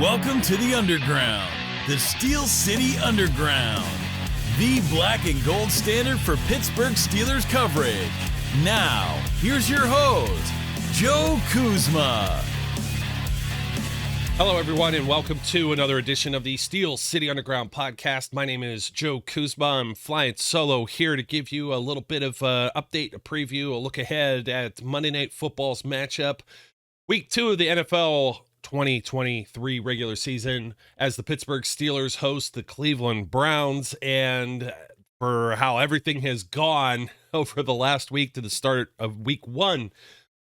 Welcome to the Underground, the Steel City Underground, the black and gold standard for Pittsburgh Steelers coverage. Now, here's your host, Joe Kuzma. Hello, everyone, and welcome to another edition of the Steel City Underground podcast. My name is Joe Kuzma. I'm flying solo here to give you a little bit of an update, a preview, a look ahead at Monday Night Football's matchup. Week 2 of the NFL 2023 regular season as the Pittsburgh Steelers host the Cleveland Browns. And for how everything has gone over the last week to the start of week 1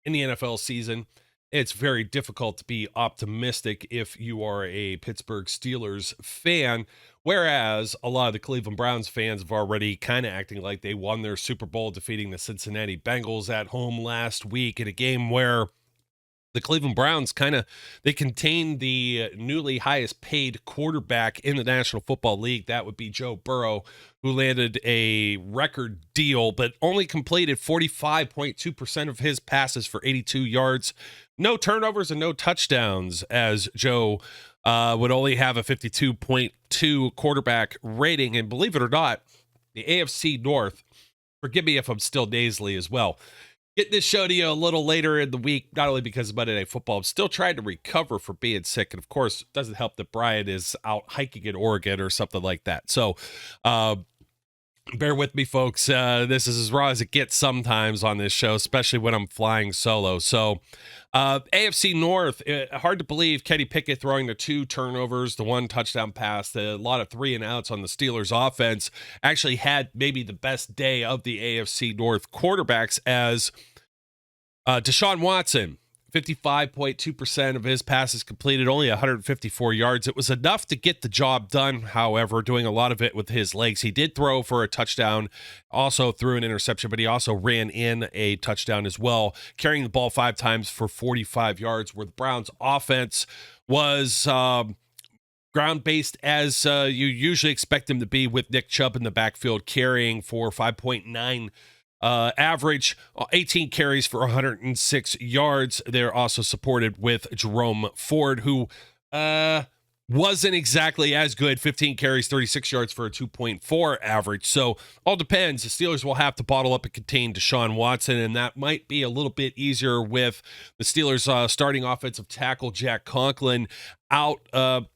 in the NFL season, it's very difficult to be optimistic if you are a Pittsburgh Steelers fan, whereas a lot of the Cleveland Browns fans have already kind of acting like they won their Super Bowl, defeating the Cincinnati Bengals at home last week in a game where the Cleveland Browns they contained the newly highest paid quarterback in the National Football League. That would be Joe Burrow, who landed a record deal, but only completed 45.2% of his passes for 82 yards. No turnovers and no touchdowns, as Joe would only have a 52.2 quarterback rating. And believe it or not, the AFC North, forgive me if I'm still nasally as well, get this show to you a little later in the week, not only because of Monday Night Football. I'm still trying to recover for being sick. And of course, it doesn't help that Brian is out hiking in Oregon or something like that. So bear with me, folks. This is as raw as it gets sometimes on this show, especially when I'm flying solo. So AFC North, hard to believe Kenny Pickett throwing the 2 turnovers, the 1 touchdown pass, a lot of 3 and outs on the Steelers offense, actually had maybe the best day of the AFC North quarterbacks as Deshaun Watson, 55.2% of his passes completed, only 154 yards. It was enough to get the job done, however, doing a lot of it with his legs. He did throw for a touchdown, also threw an interception, but he also ran in a touchdown as well, carrying the ball 5 times for 45 yards, where the Browns offense was ground-based as you usually expect them to be, with Nick Chubb in the backfield carrying for 5.9 average, 18 carries for 106 yards. They're also supported with Jerome Ford, who wasn't exactly as good, 15 carries, 36 yards for a 2.4 average. So all depends. The Steelers will have to bottle up and contain Deshaun Watson, and that might be a little bit easier with the Steelers starting offensive tackle Jack Conklin out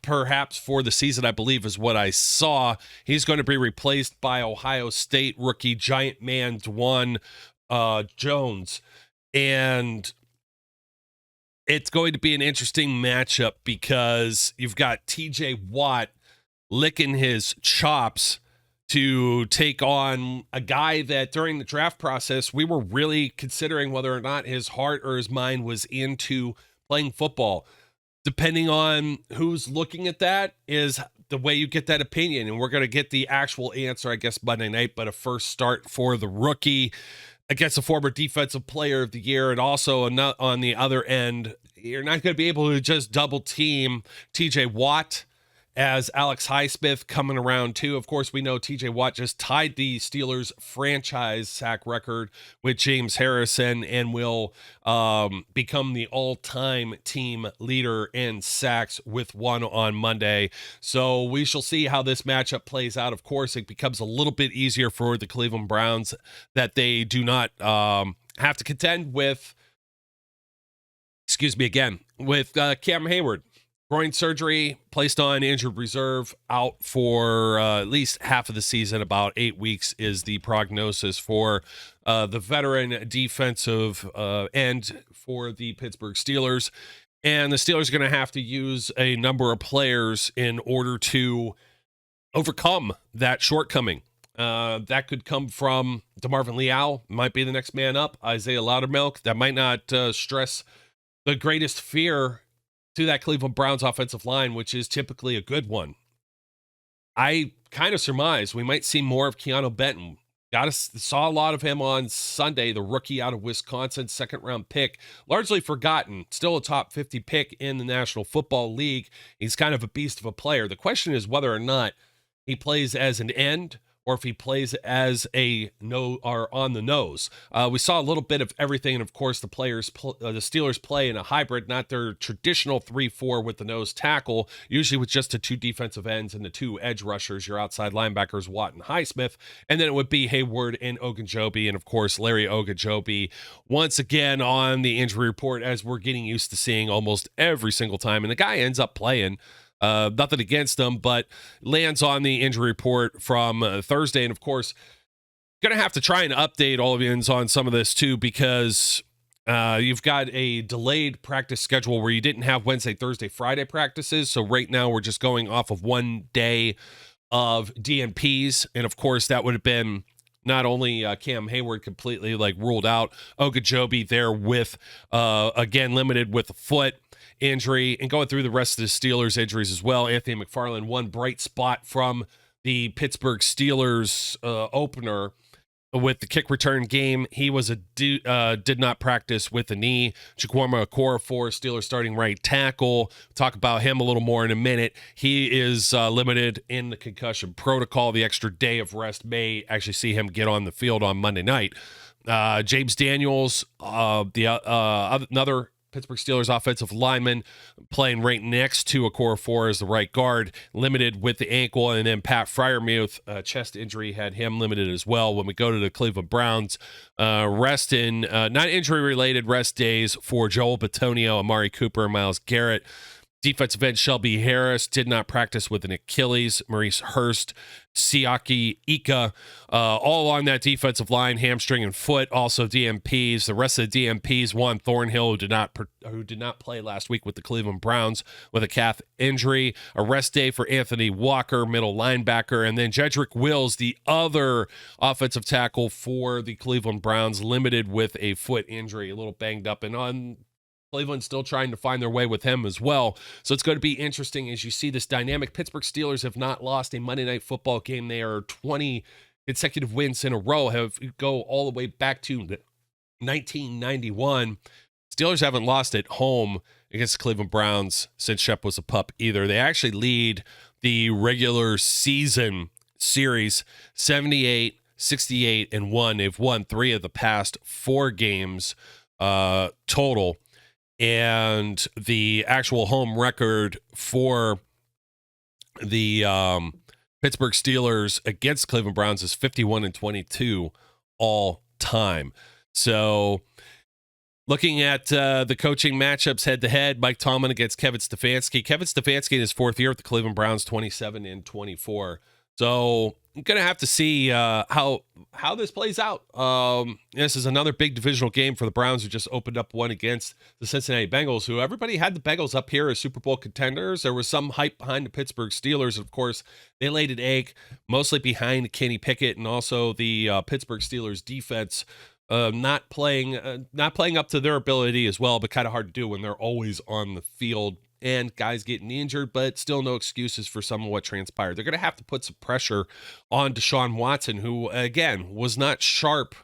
perhaps for the season, I believe is what I saw. He's going to be replaced by Ohio State rookie giant man Dwan Jones. And it's going to be an interesting matchup because you've got TJ Watt licking his chops to take on a guy that during the draft process, we were really considering whether or not his heart or his mind was into playing football. Depending on who's looking at that is the way you get that opinion. And we're going to get the actual answer, I guess, Monday night, but a first start for the rookie against a former defensive player of the year. And also on the other end, you're not going to be able to just double team TJ Watt as Alex Highsmith coming around too. Of course, we know TJ Watt just tied the Steelers franchise sack record with James Harrison and will become the all-time team leader in sacks with 1 on Monday. So we shall see how this matchup plays out. Of course, it becomes a little bit easier for the Cleveland Browns that they do not have to contend with, with Cam Hayward. Groin surgery, placed on injured reserve, out for at least half of the season. About 8 weeks is the prognosis for the veteran defensive end for the Pittsburgh Steelers. And the Steelers are going to have to use a number of players in order to overcome that shortcoming. That could come from DeMarvin Leal, might be the next man up. Isaiah Loudermilk, that might not stress the greatest fear to that Cleveland Browns offensive line, which is typically a good one. I kind of surmise we might see more of Keanu Benton. Saw a lot of him on Sunday, the rookie out of Wisconsin, 2nd-round pick, largely forgotten, still a top 50 pick in the National Football League. He's kind of a beast of a player. The question is whether or not he plays as an end or if he plays as a no or on the nose. We saw a little bit of everything, and of course the Steelers play in a hybrid, not their traditional 3-4 with the nose tackle, usually with just the 2 defensive ends and the 2 edge rushers, your outside linebackers Watt and Highsmith, and then it would be Hayward and Ogunjobi, and of course Larry Ogunjobi once again on the injury report, as we're getting used to seeing almost every single time, and the guy ends up playing. Nothing against him, but lands on the injury report from Thursday. And of course, going to have to try and update all of you on some of this too, because you've got a delayed practice schedule where you didn't have Wednesday, Thursday, Friday practices. So right now we're just going off of 1 day of DNPs. And of course, that would have been not only Cam Hayward completely ruled out, Ogunjobi there with, again, limited with a foot injury, and going through the rest of the Steelers injuries as well. Anthony McFarland, one bright spot from the Pittsburgh Steelers opener with the kick return game. He was did not practice with a knee. Chukwuma Okorafor, Steelers starting right tackle. Talk about him a little more in a minute. He is limited in the concussion protocol. The extra day of rest may actually see him get on the field on Monday night. James Daniels, another Pittsburgh Steelers offensive lineman, playing right next to Okorafor as the right guard, limited with the ankle. And then Pat Freiermuth, chest injury, had him limited as well. When we go to the Cleveland Browns, rest in not injury-related rest days for Joel Bitonio, Amari Cooper, and Myles Garrett. Defensive end Shelby Harris did not practice with an Achilles. Maurice Hurst, Siaki Ika, all on that defensive line, hamstring and foot. Also DMPs. The rest of the DMPs, Juan Thornhill, who did not play last week with the Cleveland Browns with a calf injury. A rest day for Anthony Walker, middle linebacker, and then Jedrick Wills, the other offensive tackle for the Cleveland Browns, limited with a foot injury, a little banged up, and on Cleveland still trying to find their way with him as well. So it's going to be interesting as you see this dynamic. Pittsburgh Steelers have not lost a Monday Night Football game. They are 20 consecutive wins in a row, go all the way back to 1991. Steelers haven't lost at home against the Cleveland Browns since Shep was a pup either. They actually lead the regular season series 78, 68, and 1. They've won 3 of the past 4 games total. And the actual home record for the Pittsburgh Steelers against Cleveland Browns is 51-22 all time. So looking at the coaching matchups head to head, Mike Tomlin against Kevin Stefanski. Kevin Stefanski in his 4th year at the Cleveland Browns, 27-24. So I'm going to have to see how this plays out. This is another big divisional game for the Browns, who just opened up one against the Cincinnati Bengals, who everybody had the Bengals up here as Super Bowl contenders. There was some hype behind the Pittsburgh Steelers. Of course, they laid an egg mostly behind Kenny Pickett and also the Pittsburgh Steelers defense not playing up to their ability as well, but kind of hard to do when they're always on the field. And guys getting injured, but still no excuses for some of what transpired. They're going to have to put some pressure on Deshaun Watson, who, again, was not sharp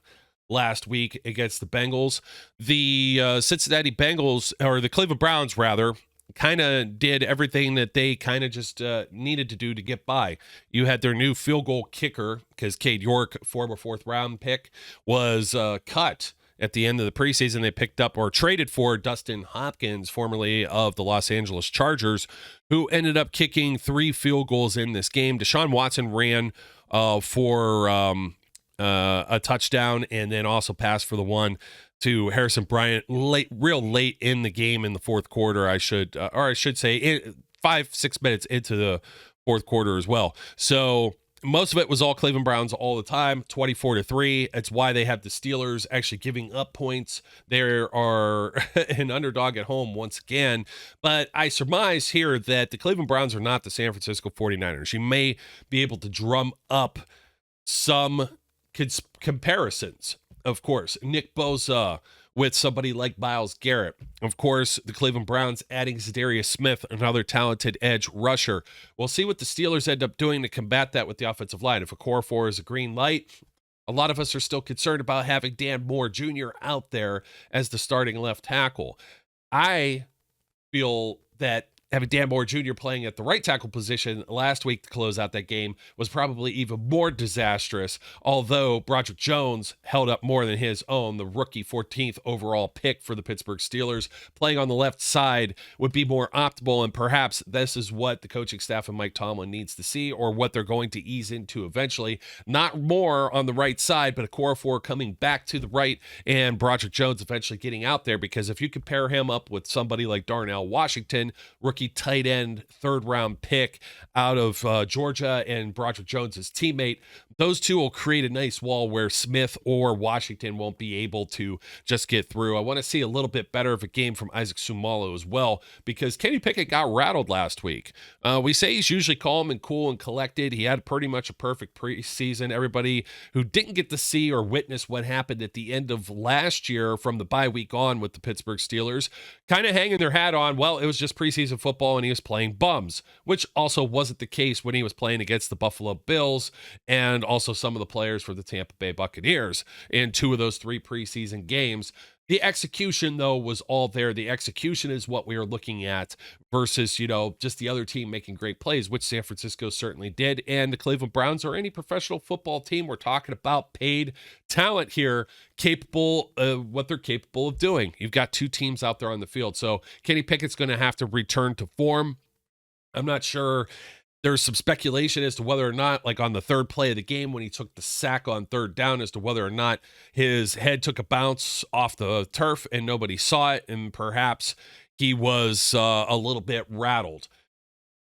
last week against the Bengals. The Cincinnati Bengals, or the Cleveland Browns, rather, kind of did everything that they kind of just needed to do to get by. You had their new field goal kicker, because Cade York, former 4th-round pick, was cut at the end of the preseason. They picked up or traded for Dustin Hopkins, formerly of the Los Angeles Chargers, who ended up kicking 3 field goals in this game. Deshaun Watson ran for a touchdown, and then also passed for the one to Harrison Bryant real late in the game in the 4th quarter. I should say 5-6 minutes into the 4th quarter as well. So most of it was all Cleveland Browns all the time, 24-3. It's why they have the Steelers actually giving up points. They are an underdog at home once again. But I surmise here that the Cleveland Browns are not the San Francisco 49ers. You may be able to drum up some comparisons. Of course, Nick Bosa with somebody like Myles Garrett. Of course, the Cleveland Browns adding Zadarius Smith, another talented edge rusher. We'll see what the Steelers end up doing to combat that with the offensive line. If Okorafor is a green light, a lot of us are still concerned about having Dan Moore Jr. out there as the starting left tackle. I feel that having Dan Moore Jr. playing at the right tackle position last week to close out that game was probably even more disastrous, although Broderick Jones held up more than his own. The rookie 14th overall pick for the Pittsburgh Steelers playing on the left side would be more optimal, and perhaps this is what the coaching staff and Mike Tomlin needs to see, or what they're going to ease into eventually. Not more on the right side, but a core four coming back to the right, and Broderick Jones eventually getting out there, because if you compare him up with somebody like Darnell Washington, rookie tight end, third-round pick out of Georgia, and Broderick Jones' teammate, those two will create a nice wall where Smith or Washington won't be able to just get through. I want to see a little bit better of a game from Isaac Sumalo as well, because Kenny Pickett got rattled last week. We say he's usually calm and cool and collected. He had pretty much a perfect preseason. Everybody who didn't get to see or witness what happened at the end of last year from the bye week on with the Pittsburgh Steelers kind of hanging their hat on, well, it was just preseason football and he was playing bums, which also wasn't the case when he was playing against the Buffalo Bills and also some of the players for the Tampa Bay Buccaneers in 2 of those 3 preseason games. The execution, though, was all there. The execution is what we are looking at versus, just the other team making great plays, which San Francisco certainly did. And the Cleveland Browns, or any professional football team, we're talking about paid talent here, capable of what they're capable of doing. You've got 2 teams out there on the field. So Kenny Pickett's going to have to return to form. I'm not sure. There's some speculation as to whether or not, like on the 3rd play of the game when he took the sack on 3rd down, as to whether or not his head took a bounce off the turf and nobody saw it, and perhaps he was a little bit rattled.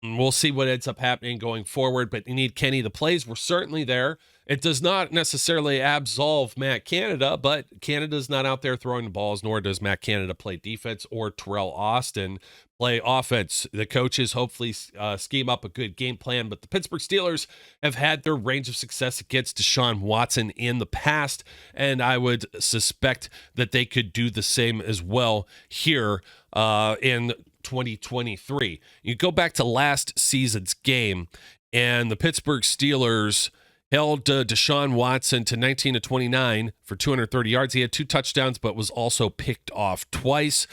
And we'll see what ends up happening going forward, but you need Kenny. The plays were certainly there. It does not necessarily absolve Matt Canada, but Canada's not out there throwing the balls, nor does Matt Canada play defense, or Terrell Austin play offense. The coaches hopefully scheme up a good game plan, but the Pittsburgh Steelers have had their range of success against Deshaun Watson in the past, and I would suspect that they could do the same as well here in 2023. You go back to last season's game, and the Pittsburgh Steelers held Deshaun Watson to 19 of 29 for 230 yards. He had 2 touchdowns, but was also picked off twice.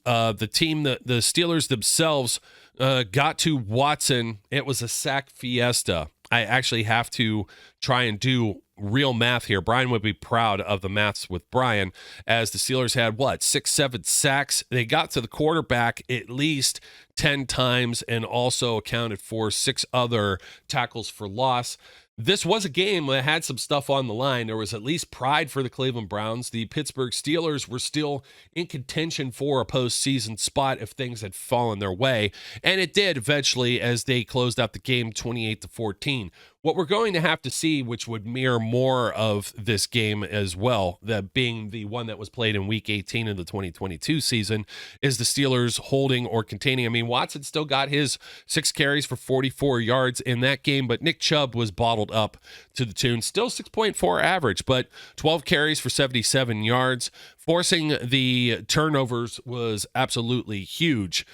The Steelers themselves got to Watson. It was a sack fiesta. I actually have to try and do real math here. Brian would be proud of the maths with Brian, as the Steelers had 6-7 sacks. They got to the quarterback at least 10 times and also accounted for 6 other tackles for loss. This was a game that had some stuff on the line. There was at least pride for the Cleveland Browns. The Pittsburgh Steelers were still in contention for a postseason spot if things had fallen their way, and it did eventually as they closed out the game 28-14. What we're going to have to see, which would mirror more of this game as well, that being the one that was played in Week 18 of the 2022 season, is the Steelers holding or containing. I mean, Watson still got his 6 carries for 44 yards in that game, but Nick Chubb was bottled up to the tune. Still 6.4 average, but 12 carries for 77 yards. Forcing the turnovers was absolutely huge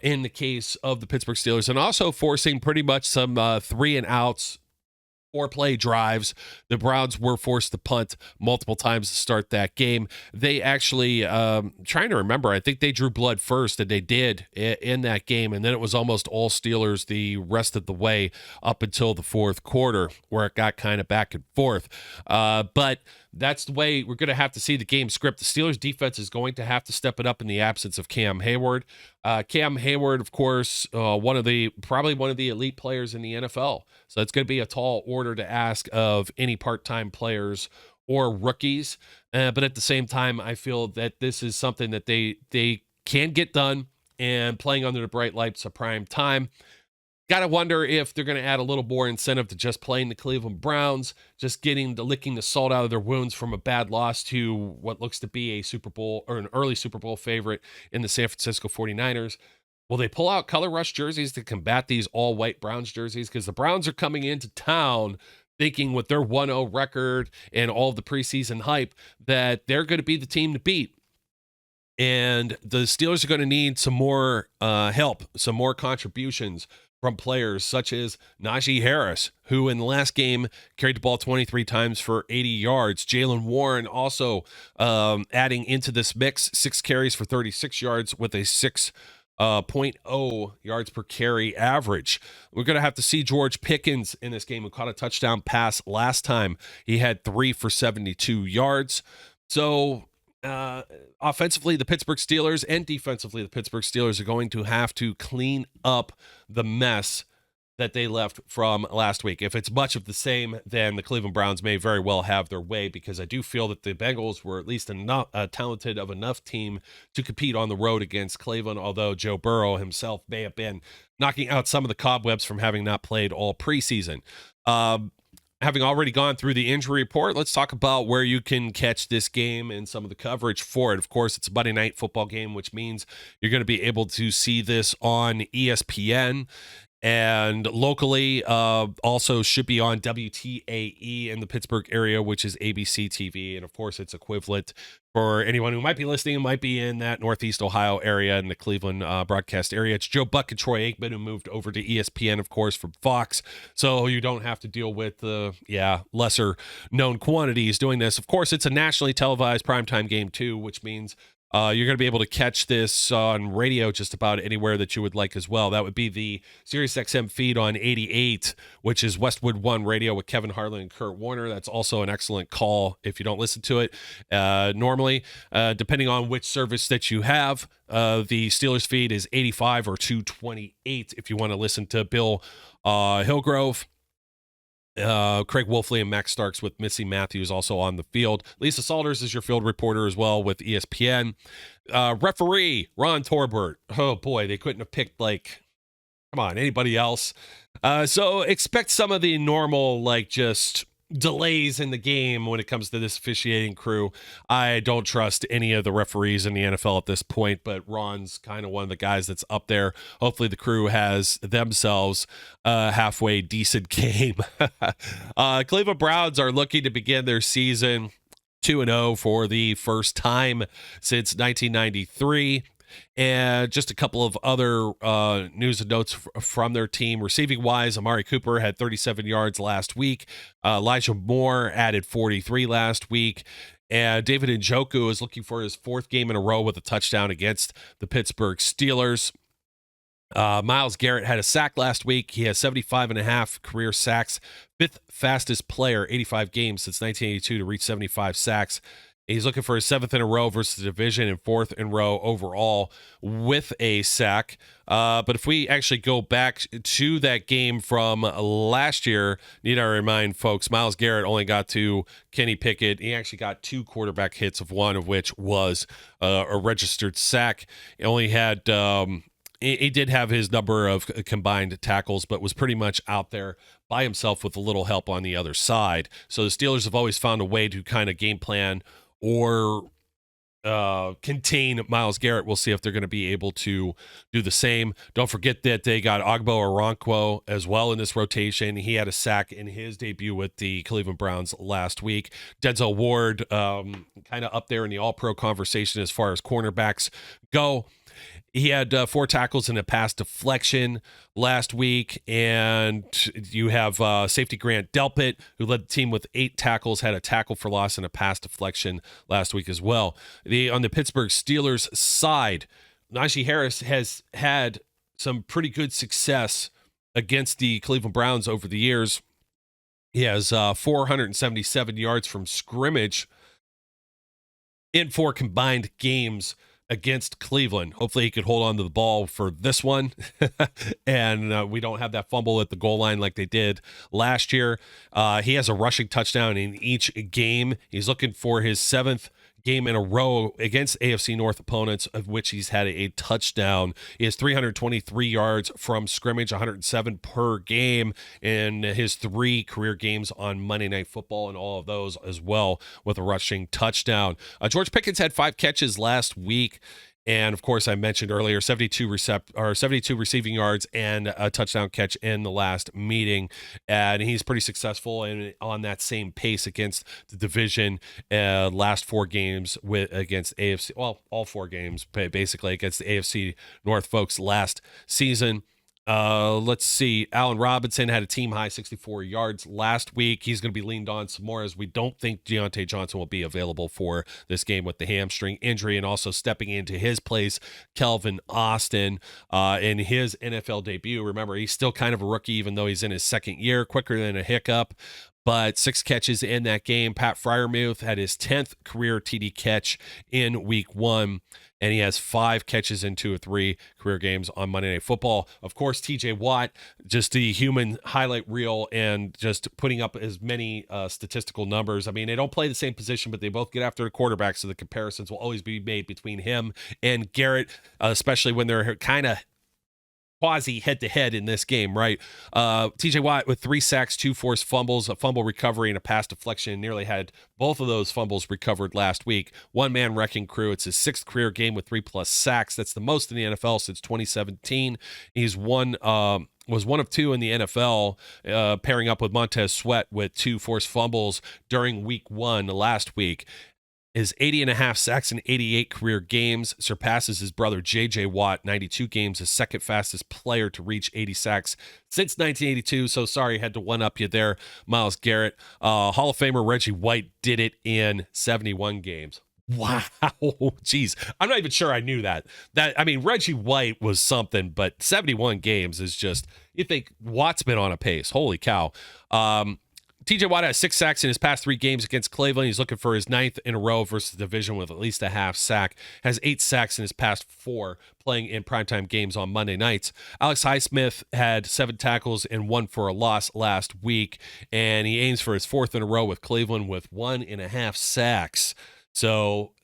in the case of the Pittsburgh Steelers, and also forcing pretty much some 3-and-outs, 4-play drives. The Browns were forced to punt multiple times to start that game. They actually, trying to remember, I think they drew blood first, and they did in that game, and then it was almost all Steelers the rest of the way up until the 4th quarter, where it got kind of back and forth. But that's the way we're going to have to see the game script. The Steelers defense is going to have to step it up in the absence of Cam Hayward. Cam Hayward, of course, probably one of the elite players in the NFL. So it's going to be a tall order to ask of any part-time players or rookies. But at the same time, I feel that this is something that they can get done, and playing under the bright lights of prime time. Got to wonder if they're going to add a little more incentive to just playing the Cleveland Browns, just licking the salt out of their wounds from a bad loss to what looks to be a Super Bowl or an early Super Bowl favorite in the San Francisco 49ers. Will they pull out color rush jerseys to combat these all-white Browns jerseys? Because the Browns are coming into town thinking with their 1-0 record and all of the preseason hype that they're going to be the team to beat. And the Steelers are going to need some more help, some more contributions from players such as Najee Harris, who in the last game carried the ball 23 times for 80 yards. Jaylen Warren also adding into this mix, 6 carries for 36 yards with a 6 .0 yards per carry average. We're going to have to see George Pickens in this game, who caught a touchdown pass last time. He had 3 for 72 yards. So offensively, the Pittsburgh Steelers, and defensively, the Pittsburgh Steelers are going to have to clean up the mess that they left from last week. If it's much of the same, then the Cleveland Browns may very well have their way, because I do feel that the Bengals were at least enough talented of enough team to compete on the road against Cleveland, although Joe Burrow himself may have been knocking out some of the cobwebs from having not played all preseason. Having already gone through the injury report, let's talk about where you can catch this game and some of the coverage for it. Of course, it's a Monday night football game, which means you're going to be able to see this on ESPN. And locally, also should be on WTAE in the Pittsburgh area, which is ABC TV. And of course, it's equivalent for anyone who might be listening, might be in that Northeast Ohio area in the Cleveland broadcast area. It's Joe Buck and Troy Aikman who moved over to ESPN, of course, from Fox. So you don't have to deal with the lesser known quantities doing this. Of course, it's a nationally televised primetime game too, which means you're going to be able to catch this on radio just about anywhere that you would like as well. That would be the SiriusXM feed on 88, which is Westwood One Radio with Kevin Harlan and Kurt Warner. That's also an excellent call if you don't listen to it normally. Depending on which service that you have, the Steelers feed is 85 or 228 if you want to listen to Bill Hillgrove, Craig Wolfley, and Max Starks with Missy Matthews also on the field. Lisa Salters is your field reporter as well with ESPN. Referee Ron Torbert. Oh boy, they couldn't have picked anybody else. So expect some of the normal just delays in the game when it comes to this officiating crew. I don't trust any of the referees in the NFL at this point, but Ron's kind of one of the guys that's up there. Hopefully the crew has themselves a halfway decent game. Cleveland Browns are looking to begin their season 2-0 for the first time since 1993. And just a couple of other news and notes from their team. Receiving wise, Amari Cooper had 37 yards last week. Elijah Moore added 43 last week. And David Njoku is looking for his fourth game in a row with a touchdown against the Pittsburgh Steelers. Myles Garrett had a sack last week. He has 75.5 career sacks, fifth fastest player, 85 games since 1982 to reach 75 sacks. He's looking for his seventh in a row versus the division and fourth in a row overall with a sack. But if we actually go back to that game from last year, need I remind folks, Myles Garrett only got to Kenny Pickett. He actually got 2 quarterback hits, of one of which was a registered sack. He only had he did have his number of combined tackles, but was pretty much out there by himself with a little help on the other side. So the Steelers have always found a way to kind of game plan or contain Myles Garrett. We'll see if they're going to be able to do the same. Don't forget that they got Ogbo Arankwo as well in this rotation. He had a sack in his debut with the Cleveland Browns last week. Denzel Ward kind of up there in the all-pro conversation as far as cornerbacks go. He had 4 tackles and a pass deflection last week, and you have safety Grant Delpit, who led the team with 8 tackles, had a tackle for loss and a pass deflection last week as well. On the Pittsburgh Steelers side, Najee Harris has had some pretty good success against the Cleveland Browns over the years. He has 477 yards from scrimmage in 4 combined games against Cleveland. Hopefully he could hold on to the ball for this one and we don't have that fumble at the goal line like they did last year. He has a rushing touchdown in each game. He's looking for his 7th game in a row against AFC North opponents, of which he's had a touchdown. He has 323 yards from scrimmage, 107 per game in his 3 career games on Monday Night Football, and all of those as well with a rushing touchdown. George Pickens had 5 catches last week. And of course, I mentioned earlier, 72 receiving yards and a touchdown catch in the last meeting. And he's pretty successful and on that same pace against the division. Last 4 games against AFC, well, all 4 games basically against the AFC North folks last season. Let's see. Allen Robinson had a team high 64 yards last week. He's going to be leaned on some more, as we don't think Deontay Johnson will be available for this game with the hamstring injury. And also stepping into his place, Kelvin Austin, in his NFL debut. Remember, he's still kind of a rookie, even though he's in his second year, quicker than a hiccup. But 6 catches in that game. Pat Freiermuth had his 10th career TD catch in week 1. And he has 5 catches in 2 of 3 career games on Monday Night Football. Of course, TJ Watt, just the human highlight reel and just putting up as many statistical numbers. I mean, they don't play the same position, but they both get after the quarterback, so the comparisons will always be made between him and Garrett, especially when they're kind of quasi head-to-head in this game, right? TJ Watt with 3 sacks, 2 forced fumbles, a fumble recovery, and a pass deflection. Nearly had both of those fumbles recovered last week. One-man wrecking crew. It's his 6th career game with 3+ sacks. That's the most in the NFL since 2017. He's was one of 2 in the NFL, pairing up with Montez Sweat with 2 forced fumbles during week 1 last week. His 80.5 sacks in 88 career games surpasses his brother J.J. Watt, 92 games, the second fastest player to reach 80 sacks since 1982. So sorry, had to one-up you there, Myles Garrett. Hall of Famer Reggie White did it in 71 games. Wow. Jeez. I'm not even sure I knew that. I mean, Reggie White was something, but 71 games is just, you think Watt's been on a pace. Holy cow. TJ Watt has 6 sacks in his past 3 games against Cleveland. He's looking for his 9th in a row versus the division with at least a half sack. Has 8 sacks in his past 4 playing in primetime games on Monday nights. Alex Highsmith had 7 tackles and 1 for a loss last week, and he aims for his 4th in a row with Cleveland with 1.5 sacks. So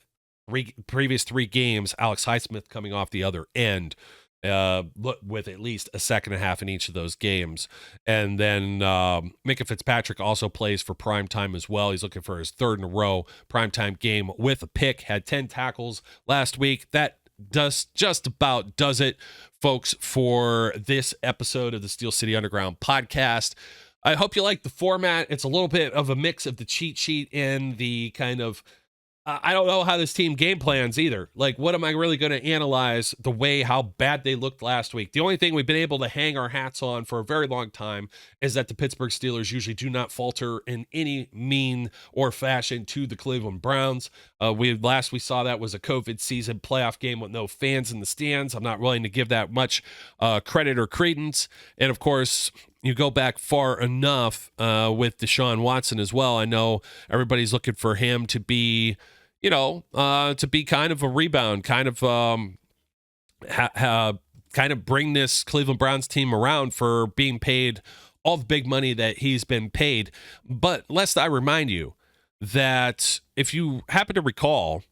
previous 3 games, Alex Highsmith coming off the other end. With at least a sack and a half in each of those games. And then Minka Fitzpatrick also plays for primetime as well. He's looking for his 3rd in a row primetime game with a pick. Had 10 tackles last week. That just about does it, folks, for this episode of the Steel City Underground podcast. I hope you like the format. It's a little bit of a mix of the cheat sheet and the kind of I don't know how this team game plans either. Like, what am I really going to analyze the way how bad they looked last week? The only thing we've been able to hang our hats on for a very long time is that the Pittsburgh Steelers usually do not falter in any mean or fashion to the Cleveland Browns. Last we saw that was a COVID season playoff game with no fans in the stands. I'm not willing to give that much credit or credence. And of course, you go back far enough with Deshaun Watson as well. I know everybody's looking for him to be, to be kind of a rebound, kind of bring this Cleveland Browns team around for being paid all the big money that he's been paid. But lest I remind you that if you happen to recall,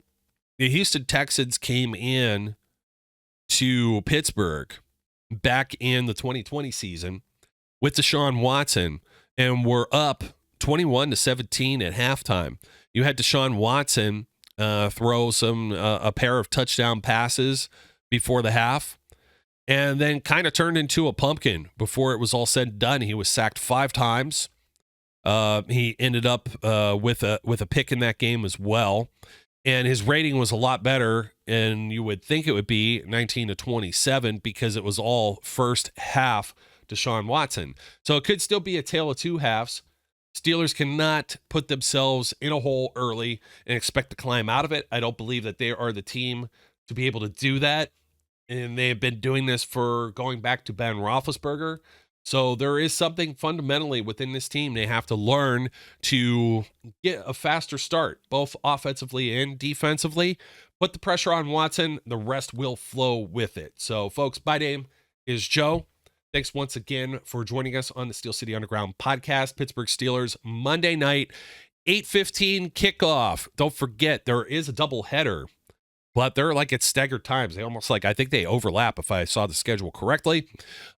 the Houston Texans came in to Pittsburgh back in the 2020 season with Deshaun Watson, and we're up 21-17 at halftime. You had Deshaun Watson throw a pair of touchdown passes before the half, and then kind of turned into a pumpkin before it was all said and done. He was sacked 5 times. He ended up with a pick in that game as well, and his rating was a lot better, and you would think it would be 19-27 because it was all first half Deshaun Watson. So it could still be a tale of 2 halves. Steelers cannot put themselves in a hole early and expect to climb out of it. I don't believe that they are the team to be able to do that. And they have been doing this for going back to Ben Roethlisberger. So there is something fundamentally within this team. They have to learn to get a faster start, both offensively and defensively. Put the pressure on Watson. The rest will flow with it. So, folks, my name is Joe. Thanks once again for joining us on the Steel City Underground podcast. Pittsburgh Steelers, Monday night, 8:15 kickoff. Don't forget, there is a doubleheader, but they're like at staggered times. They almost I think they overlap if I saw the schedule correctly.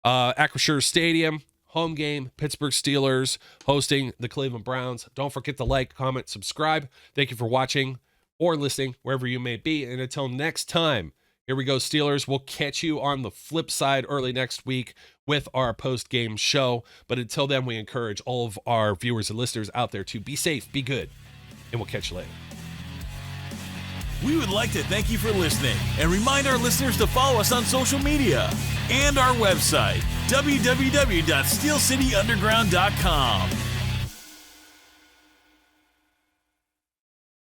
Acrisure Stadium, home game, Pittsburgh Steelers hosting the Cleveland Browns. Don't forget to like, comment, subscribe. Thank you for watching or listening wherever you may be. And until next time, here we go, Steelers. We'll catch you on the flip side early next week with our post-game show. But until then, we encourage all of our viewers and listeners out there to be safe, be good, and we'll catch you later. We would like to thank you for listening and remind our listeners to follow us on social media and our website, www.steelcityunderground.com.